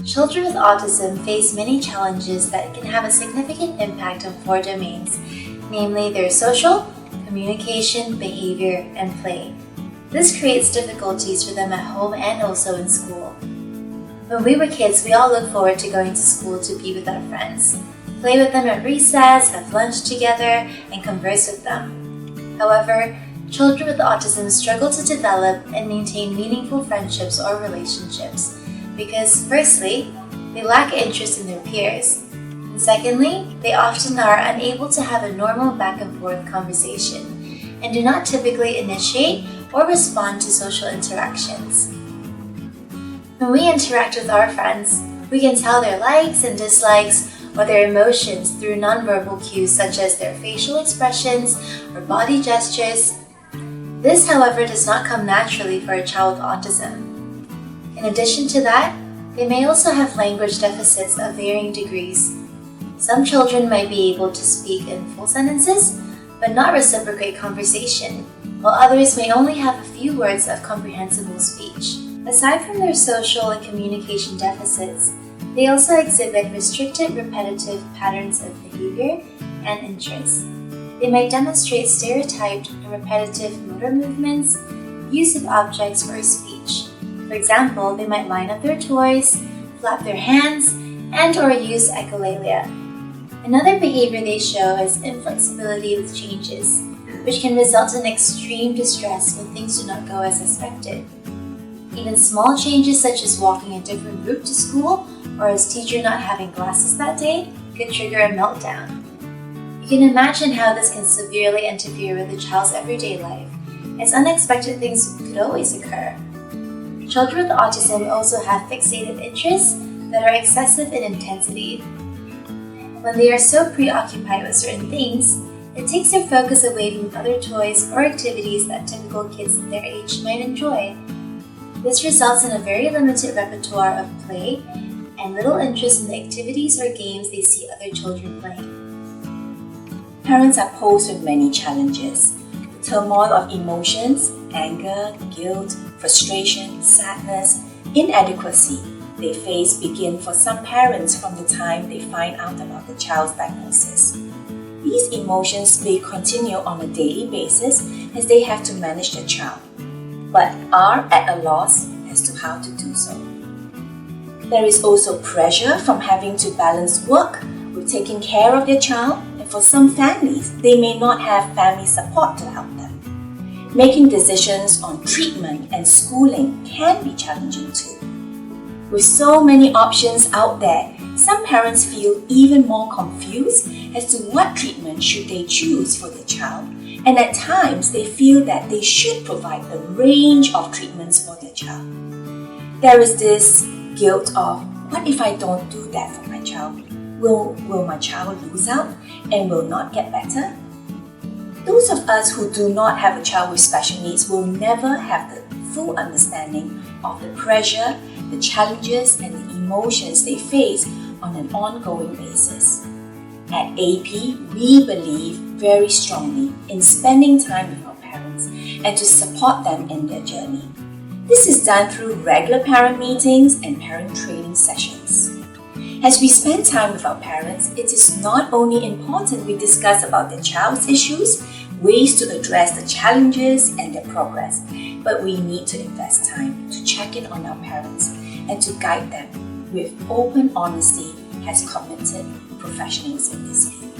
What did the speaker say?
Children with autism face many challenges that can have a significant impact on four domains, namely their social, communication, behavior, and play. This creates difficulties for them at home and also in school. When we were kids, we all looked forward to going to school to be with our friends, play with them at recess, have lunch together, and converse with them. However, children with autism struggle to develop and maintain meaningful friendships or relationships because, firstly, they lack interest in their peers, and secondly, they often are unable to have a normal back and forth conversation and do not typically initiate or respond to social interactions. When we interact with our friends, we can tell their likes and dislikes or their emotions through nonverbal cues such as their facial expressions or body gestures. This, however, does not come naturally for a child with autism. In addition to that, they may also have language deficits of varying degrees. Some children might be able to speak in full sentences, but not reciprocate conversation, while others may only have a few words of comprehensible speech. Aside from their social and communication deficits, they also exhibit restricted repetitive patterns of behavior and interests. They might demonstrate stereotyped and repetitive motor movements, use of objects, or speech. For example, they might line up their toys, flap their hands, and/or use echolalia. Another behavior they show is inflexibility with changes, which can result in extreme distress when things do not go as expected. Even small changes such as walking a different route to school or as teacher not having glasses that day could trigger a meltdown. You can imagine how this can severely interfere with a child's everyday life, as unexpected things could always occur. Children with autism also have fixated interests that are excessive in intensity. When they are so preoccupied with certain things, it takes their focus away from other toys or activities that typical kids their age might enjoy. This results in a very limited repertoire of play and little interest in the activities or games they see other children playing. Parents are posed with many challenges. The turmoil of emotions, anger, guilt, frustration, sadness, inadequacy they face begin for some parents from the time they find out about the child's diagnosis. These emotions may continue on a daily basis as they have to manage the child, but are at a loss as to how to do so. There is also pressure from having to balance work with taking care of their child, and for some families, they may not have family support to help them. Making decisions on treatment and schooling can be challenging too. With so many options out there, some parents feel even more confused as to what treatment should they choose for their child, and at times they feel that they should provide a range of treatments for their child. There is this guilt of, what if I don't do that for my child? Will my child lose out and will not get better? Those of us who do not have a child with special needs will never have the full understanding of the pressure, the challenges, and the emotions they face on an ongoing basis. At AP, we believe very strongly in spending time with our parents and to support them in their journey. This is done through regular parent meetings and parent training sessions. As we spend time with our parents, it is not only important we discuss about their child's issues, ways to address the challenges and their progress, but we need to invest time to check in on our parents and to guide them with open honesty as committed professionals in this field.